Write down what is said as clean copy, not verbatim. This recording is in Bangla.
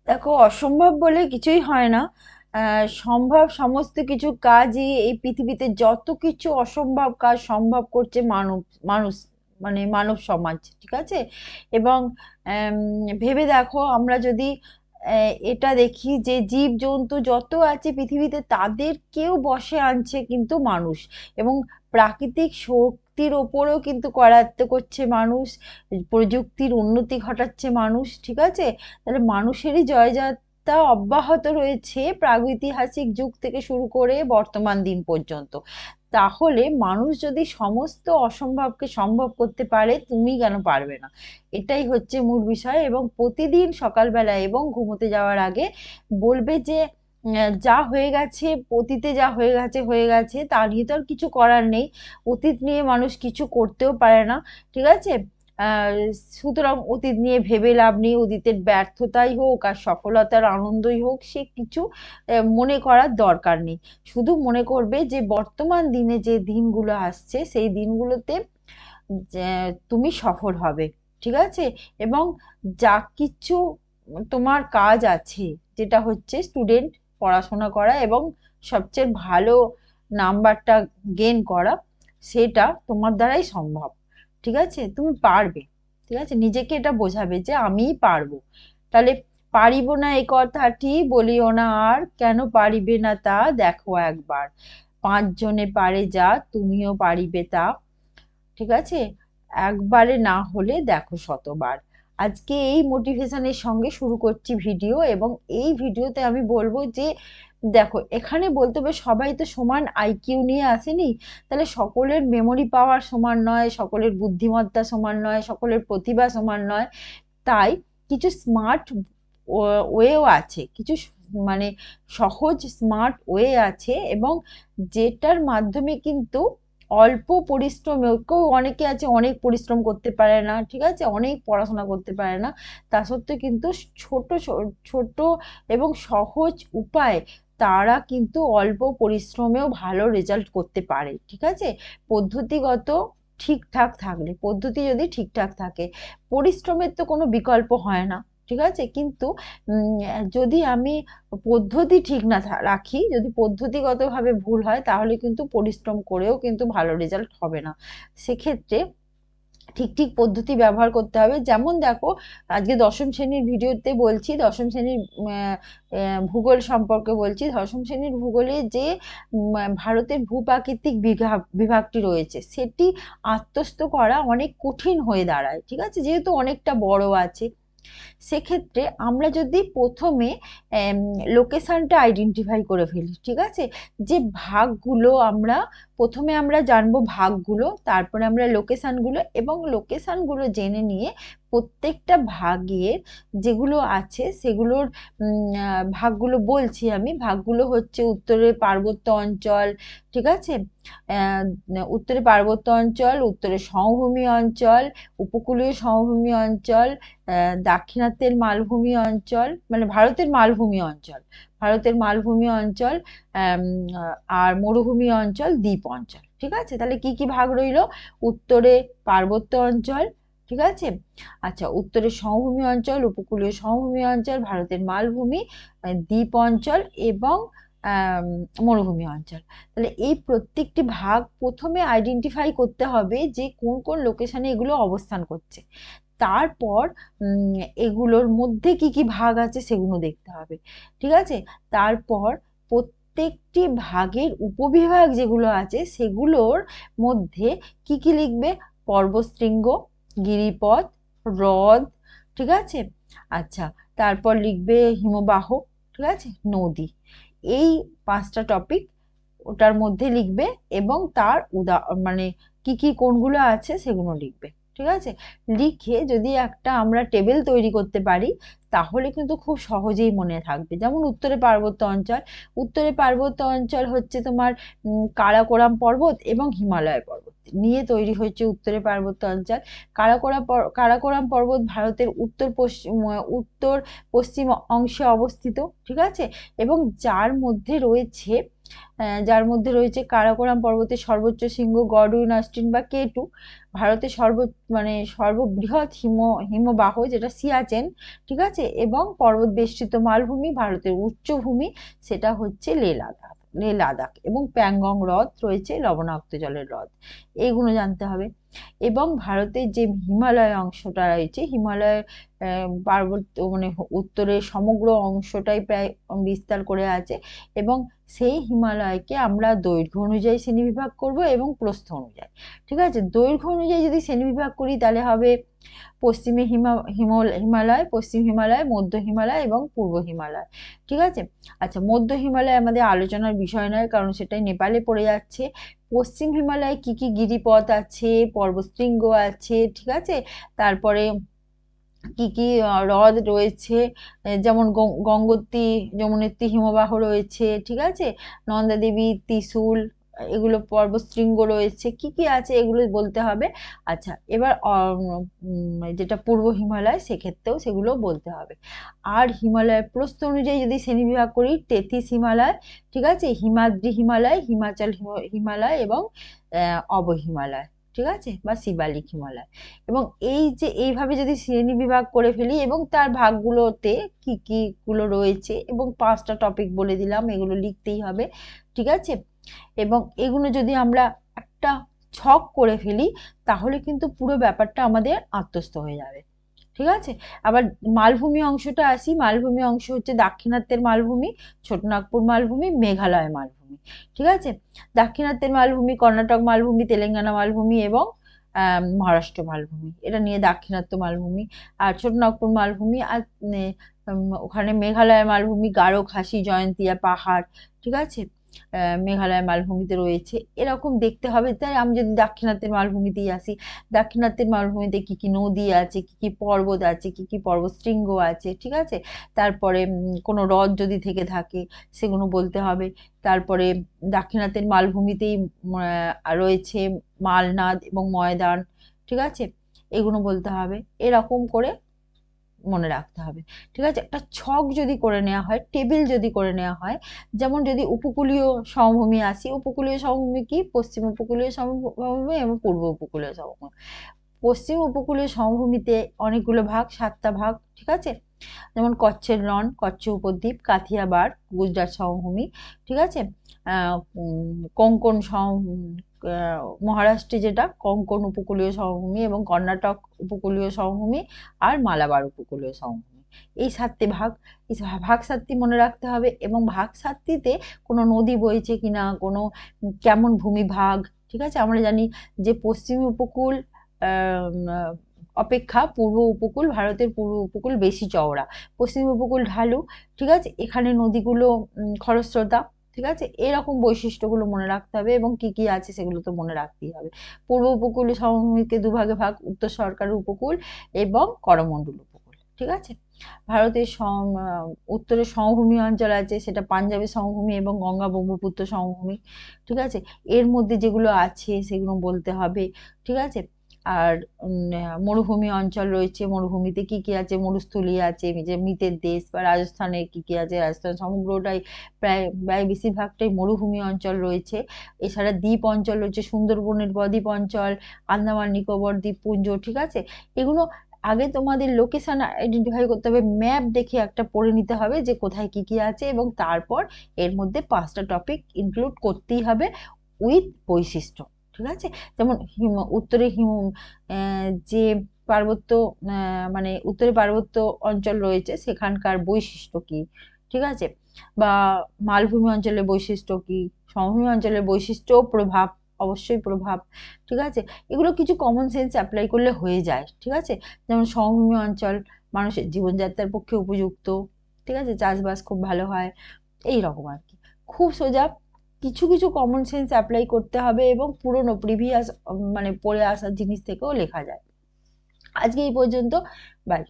দেখো, অসম্ভব বলে কিছুই হয় না। সম্ভব সমস্ত কিছু কাজই এই পৃথিবীতে, যত কিছু অসম্ভব কাজ সম্ভব করছে মানুষ, মানে মানব সমাজ, ঠিক আছে। এবং ভেবে দেখো, আমরা যদি এটা দেখি যে জীব জন্তু যত আছে পৃথিবীতে তাদেরকেও বশে আনছে কিন্তু মানুষ। এবং প্রাকৃতিক শক্তির ওপরেও কিন্তু করায়ত্ত করছে মানুষ, প্রযুক্তির উন্নতি ঘটাচ্ছে মানুষ, ঠিক আছে। তাহলে মানুষেরই জয়যাত্রা অব্যাহত রয়েছে প্রাগৈতিহাসিক যুগ থেকে শুরু করে বর্তমান দিন পর্যন্ত। তাহলে মানুষ যদি সমস্ত অসম্ভবকে সম্ভব করতে পারে, তুমি কেন পারবে না? এটাই হচ্ছে মূল বিষয়। এবং প্রতিদিন সকালবেলা এবং ঘুমোতে যাওয়ার আগে বলবে যে যা হয়ে গেছে অতীতে, যা হয়ে গেছে হয়ে গেছে, তা নিয়ে তো আর কিছু করার নেই। অতীত নিয়ে মানুষ কিছু করতেও পারে না, ঠিক আছে। আহ সুতরাং অতীত নিয়ে ভেবে লাভ নেই। অতীতের ব্যর্থতাই হোক আর সফলতার আনন্দই হোক, সে কিছু মনে করার দরকার নেই। শুধু মনে করবে যে বর্তমান দিনে যে দিনগুলো আসছে সেই দিনগুলোতে যে তুমি সফল হবে, ঠিক আছে। এবং যা কিছু তোমার কাজ আছে, যেটা হচ্ছে স্টুডেন্ট, পড়াশোনা করা এবং সবচেয়ে ভালো নাম্বারটা গেইন করা, সেটা তোমার দ্বারাই সম্ভব, ঠিক আছে। তুমি পারবে, ঠিক আছে। নিজেকে এটা বোঝাবে যে আমিই পারবো। তাহলে পারিব না এই কথাটি বলিও না আর, কেন পারিবে না তা দেখো একবার। পাঁচজনে পারে যা, তুমিও পারিবে তা, ঠিক আছে। একবারে না হলে দেখো শতবার। আজকে এই মোটিভেশনের সঙ্গে শুরু করছি ভিডিও। এবং এই ভিডিওতে আমি বলবো যে দেখো, এখানে বলতে হবে সবাই তো সমান আইকিউ নিয়ে আসেনি। তাহলে সকলের মেমোরি পাওয়ার সমান নয়, সকলের বুদ্ধিমত্তা সমান নয়, সকলের প্রতিভা সমান নয়। তাই কিছু স্মার্ট ওয়েও আছে, কিছু মানে সহজ স্মার্ট ওয়ে আছে। এবং যেটার মাধ্যমে কিন্তু অল্প পরিশ্রমে, কেউ অনেকে আছে অনেক পরিশ্রম করতে পারে না, ঠিক আছে, অনেক পড়াশোনা করতে পারে না, তা সত্ত্বেও কিন্তু ছোট ছোট এবং সহজ উপায় তারা কিন্তু অল্প পরিশ্রমেও ভালো রেজাল্ট করতে পারে, ঠিক আছে। পদ্ধতিগত ঠিকঠাক থাকলে, পদ্ধতি যদি ঠিকঠাক থাকে, পরিশ্রমের তো কোনো বিকল্প হয় না, ঠিক আছে। কিন্তু যদি আমি পদ্ধতি ঠিক না রাখি, যদি পদ্ধতিগতভাবে ভুল হয়, তাহলে কিন্তু পরিশ্রম করেও কিন্তু ভালো রেজাল্ট হবে না। সেক্ষেত্রে ঠিক ঠিক পদ্ধতি ব্যবহার করতে হবে। যেমন দেখো, আজকে দশম শ্রেণীর ভিডিওতে বলছি, দশম শ্রেণীর ভূগোল সম্পর্কে বলছি। দশম শ্রেণীর ভূগোলে যে ভারতের ভূপ্রাকৃতিক বিভাগটি রয়েছে, সেটি আত্মস্থ করা অনেক কঠিন হয়ে দাঁড়ায়, ঠিক আছে, যেহেতু অনেকটা বড় আছে। সেক্ষেত্রে আমরা যদি প্রথমে লোকেশনটা আইডেন্টিফাই করে ফেলি, ঠিক আছে, যে ভাগগুলো আমরা প্রথমে আমরা জানবো ভাগগুলো, তারপরে আমরা লোকেশনগুলো, এবং লোকেশনগুলো জেনে নিয়ে প্রত্যেকটা ভাগের যেগুলো আছে সেগুলোর ভাগগুলো বলছি আমি। ভাগগুলো হচ্ছে উত্তরের পার্বত্য অঞ্চল, ঠিক আছে, আহ, উত্তরে পার্বত্য অঞ্চল, উত্তরে সমভূমি অঞ্চল, উপকূলীয় সমভূমি অঞ্চল, দাক্ষিণাত্যের মালভূমি অঞ্চল, মানে ভারতের মালভূমি অঞ্চল, ভারতের মালভূমি অঞ্চল, আম, আর মরুভূমি অঞ্চল, দ্বীপ অঞ্চল, ঠিক আছে। তাহলে কি কি ভাগ রইলো? উত্তরে পার্বত্য অঞ্চল, ঠিক আছে। আচ্ছা, উত্তরে সমভূমি অঞ্চল, উপকূলীয় সমভূমি অঞ্চল, ভারতের মালভূমি, দ্বীপ অঞ্চল এবং আম, মরুভূমি অঞ্চল। তাহলে এই প্রত্যেকটি ভাগ প্রথমে আইডেন্টিফাই করতে হবে যে কোন কোন লোকেশনে এগুলো অবস্থান করছে। তারপর এগুলোর মধ্যে কি কি ভাগ আছে সেগুলো দেখতে হবে, ঠিক আছে। তারপর প্রত্যেকটি ভাগের উপবিভাগ যেগুলো আছে সেগুলোর মধ্যে কি কি লিখবে? পর্বতশৃঙ্গ, গিরিপথ, হ্রদ, ঠিক আছে। আচ্ছা, তারপর লিখবে হিমবাহ, ঠিক আছে, নদী। এই পাঁচটা টপিক ওটার মধ্যে লিখবে। এবং তার মানে কি কি কোনগুলো আছে সেগুলো লিখবে, ঠিক আছে। লিখে যদি একটা আমরা টেবিল তৈরি করতে পারি, তাহলে কিন্তু খুব সহজেই মনে থাকবে। যেমন উত্তরে পার্বত্য অঞ্চল, উত্তরে পার্বত্য অঞ্চল হচ্ছে তোমার কারাকোরাম পর্বত এবং হিমালয় পর্বত নিয়ে তৈরি হয়েছে উত্তরে পার্বত্য অঞ্চল। কারাকোরাম পর্বত ভারতের উত্তর পশ্চিম অংশে অবস্থিত, ঠিক আছে। এবং যার মধ্যে রয়েছে যার মধ্যে রয়েছে কারাকোরাম পর্বতের সর্বোচ্চ শৃঙ্গ গডউইন অস্টিন বা K2, ভারতের সর্ববৃহৎ হিমবাহ যেটা সিয়াচেন, ঠিক আছে, এবং পর্বত বেষ্টিত মালভূমি ভারতের উচ্চভূমি, সেটা হচ্ছে লে লাদাখ এবং প্যাংগং হ্রদ রয়েছে, লবণাক্ত জলের হ্রদ। এইগুলো জানতে হবে। এবং ভারতের যে হিমালয় অংশটা রয়েছে, হিমালয়ের পার্বত্য মানে উত্তরের সমগ্র অংশটাই প্রায় বিস্তার করে আছে, এবং সেই হিমালয়কে আমরা দৈর্ঘ্য অনুযায়ী শ্রেণীবিভাগ করব এবং প্রস্থ অনুযায়ী। ঠিক আছে, দৈর্ঘ্য অনুযায়ী যদি শ্রেণীবিভাগ করি তাহলে হবে পশ্চিমে হিমালয়, পশ্চিম হিমালয়, মধ্য হিমালয় এবং পূর্ব হিমালয়। ঠিক আছে, আচ্ছা, মধ্য হিমালয় আমাদের আলোচনার বিষয় নয়, কারণ সেটাই নেপালে পড়ে যাচ্ছে। পশ্চিম হিমালয়ে কি কি গিরিপথ আছে, পর্বতশৃঙ্গ আছে, ঠিক আছে, তারপরে কি কি হ্রদ রয়েছে, যেমন গঙ্গোত্রী যমুনেত্রী হিমবাহ রয়েছে, ঠিক আছে, নন্দা দেবী, ত্রিশূল, এগুলো পর্বতশৃঙ্গ রয়েছে, কি কি আছে এগুলো বলতে হবে। আচ্ছা, এবার যেটা পূর্ব হিমালয় সেক্ষেত্রেও সেগুলো বলতে হবে। আর হিমালয়ের প্রস্থ অনুযায়ী যদি শ্রেণীবিভাগ করি, তেথিস হিমালয়, ঠিক আছে, হিমাদ্রি হিমালয়, হিমাচল হিমালয় এবং অবহিমালয়, ঠিক আছে, বা শিবালিক হিমালয়। এবং এই যে এইভাবে যদি শ্রেণী বিভাগ করে ফেলি এবং তার ভাগগুলোতে কি কি গুলো রয়েছে এবং 5টা টপিক বলে দিলাম, এগুলো লিখতেই হবে, ঠিক আছে। এবং এগুলো যদি আমরা একটা ছক করে ফেলি তাহলে কিন্তু পুরো ব্যাপারটা আমাদের আত্মস্থ হয়ে যাবে, ঠিক আছে। আবার মালভূমি অংশটা আসি, মালভূমি অংশ হচ্ছে দাক্ষিণাত্যের মালভূমি, ছোটনাগপুর মালভূমি, মেঘালয় মালভূমি, ঠিক আছে। দাক্ষিণাত্যের মালভূমি কর্ণাটক মালভূমি, তেলেঙ্গানা মালভূমি এবং মহারাষ্ট্র মালভূমি, এটা নিয়ে দাক্ষিণাত্য মালভূমি। আর ছোটনাগপুর মালভূমি আর ওখানে মেঘালয় মালভূমি, গারো, খাসি, জয়ন্তিয়া পাহাড়, ঠিক আছে, মেঘালয় মালভূমিতে রয়েছে, এরকম দেখতে হবে। তাই আমি যদি দাক্ষিণাত্যের মালভূমিতেই আসি, দাক্ষিণাত্যের মালভূমিতে কি কি নদী আছে, কি কি পর্বত আছে, কি কি পর্বতশৃঙ্গ আছে, ঠিক আছে, তারপরে কোনো হ্রদ যদি থেকে থাকে সেগুলো বলতে হবে। তারপরে দাক্ষিণাত্যের মালভূমিতেই রয়েছে মালনাদ এবং ময়দান, ঠিক আছে, এগুলো বলতে হবে। এরকম করে মনে রাখতে হবে, ঠিক আছে। একটা ছক যদি করে নেওয়া হয়, টেবিল যদি করে নেওয়া হয়, যেমন যদি উপকূলীয় সমভূমি আসি, উপকূলীয় সমভূমি কি, পশ্চিম উপকূলীয় সমভূমি এবং পূর্ব উপকূলীয় সমভূমি। পশ্চিম উপকূলীয় সমভূমিতে অনেকগুলো ভাগ, 7টা ভাগ, ঠিক আছে, যেমন কচ্ছের রণ, কচ্ছ উপদ্বীপ, কাথিয়াবাড় গুজরাট সমভূমি, ঠিক আছে, কোঙ্কণ মহারাষ্ট্রে যেটা কোঙ্কণ উপকূলীয় সমভূমি এবং কর্ণাটক উপকূলীয় সমভূমি আর মালাবার উপকূলীয় সমভূমি। এই 7টে ভাগ, এই ভাগ 7টি মনে রাখতে হবে। এবং ভাগ 7টিতে কোনো নদী বইছে কিনা, কোনো কেমন ভূমিভাগ, ঠিক আছে। আমরা জানি যে পশ্চিম উপকূল অপেক্ষা পূর্ব উপকূল, ভারতের পূর্ব উপকূল বেশি চওড়া, পশ্চিম উপকূল ঢালু, ঠিক আছে, এখানে নদীগুলো খরস্রোতা, ঠিক আছে। এরকম বৈশিষ্ট্যগুলো মনে রাখতে হবে এবং কি কি আছে সেগুলো তো মনে রাখতেই হবে। পূর্ব উপকূল সমভূমিকে দুভাগে ভাগ, উত্তর সরকার উপকূল এবং করমণ্ডল উপকূল, ঠিক আছে। ভারতের উত্তরে সমভূমি অঞ্চল আছে, সেটা পাঞ্জাবের সমভূমি এবং গঙ্গা ব্রহ্মপুত্র সমভূমি, ঠিক আছে। এর মধ্যে যেগুলো আছে সেগুলো বলতে হবে, ঠিক আছে। আর মরুভূমি অঞ্চল রয়েছে, মরুভূমিতে কি কি আছে, মরুস্থলী আছে, যে মৃতের দেশ বা রাজস্থানে কি কি আছে, রাজস্থান সমগ্রটাই প্রায় বেশিরভাগটাই মরুভূমি অঞ্চল রয়েছে। এছাড়া দ্বীপ অঞ্চল রয়েছে, সুন্দরবনের বদ্বীপ অঞ্চল, আন্দামান নিকোবর দ্বীপপুঞ্জ, ঠিক আছে। এগুলো আগে তোমাদের লোকেশন আইডেন্টিফাই করতে হবে, ম্যাপ দেখে একটা পড়ে নিতে হবে যে কোথায় কি কি আছে, এবং তারপর এর মধ্যে 5টা টপিক ইনক্লুড করতেই হবে উইথ বৈশিষ্ট্য, ঠিক আছে। যেমন উত্তরে যে পার্বত্য মানে উত্তরে পার্বত্য অঞ্চল রয়েছে সেখানকার বৈশিষ্ট্য কি, ঠিক আছে, বা মালভূমি অঞ্চলের বৈশিষ্ট্য কি, সমভূমি অঞ্চলের বৈশিষ্ট্য ও প্রভাব, অবশ্যই প্রভাব, ঠিক আছে। এগুলো কিছু কমন সেন্স অ্যাপ্লাই করলে হয়ে যায়, ঠিক আছে। যেমন সমভূমি অঞ্চল মানুষের জীবনযাত্রার পক্ষে উপযুক্ত, ঠিক আছে, চাষবাস খুব ভালো হয়, এই রকম আর কি। খুব সোজা, কিছু কিছু কমন সেন্স অ্যাপ্লাই করতে হবে এবং পুরনো প্রিভিয়াস মানে পড়ে আসা জিনিস থেকেও লেখা যায়। আজকে এই পর্যন্ত, বাই।